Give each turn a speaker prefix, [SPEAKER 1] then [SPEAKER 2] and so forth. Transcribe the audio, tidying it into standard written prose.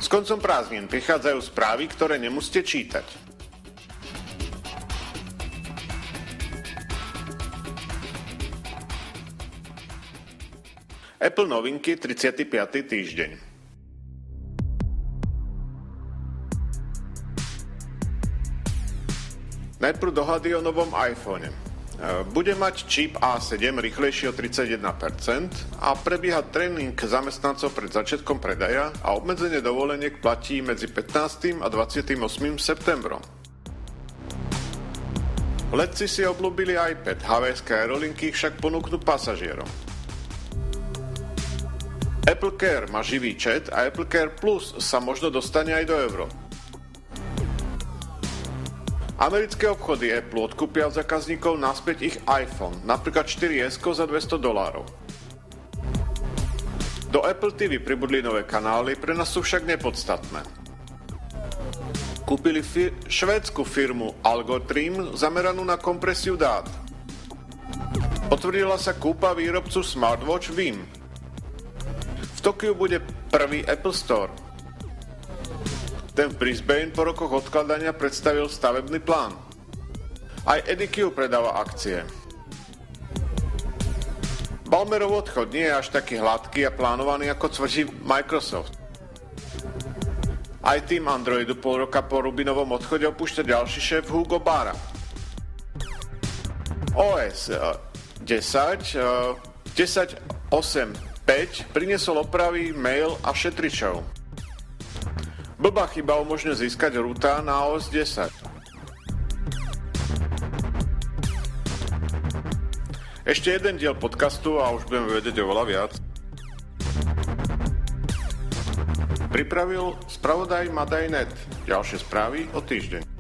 [SPEAKER 1] S koncom prázdnin prichádzajú správy, ktoré nemusíte čítať. Apple novinky 35. týždeň. Najprv dohady o novom iPhone. Bude mať čip A7 rýchlejší o 31% a prebieha tréning zamestnancov pred začiatkom predaja a obmedzenie dovoleniek platí medzi 15. a 28. septembrom. Letci si obľúbili iPad, havajské aerolinky však ponúknú pasažierom. Apple Care má živý chat a Apple Care Plus sa možno dostane aj do Európy. Americké obchody Apple odkúpia od zákazníkov naspäť ich iPhone, napríklad 4S za $200. Do Apple TV pribudli nové kanály, pre nás sú však nepodstatné. Kúpili švédsku firmu Algotrim zameranú na kompresiu dát. Potvrdila sa kúpa výrobcu smartwatch Vim. V Tokiu bude prvý Apple Store. Ten v Brisbane po rokoch odkladania predstavil stavebný plán. Aj EDQ predáva akcie. Ballmerov odchod nie je až taký hladký a plánovaný, ako tvrdí Microsoft. Aj tým Androidu pol roka po Rubinovom odchode opúšťa ďalší šéf Hugo Barra. OS 10.8.5 priniesol opravy, mail a šetričov. Blbá chyba umožňuje získať ruta na OS 10. Ešte jeden diel podcastu a už budeme vedieť oveľa viac. Pripravil spravodaj Madaj.net. Ďalšie správy o týždeň.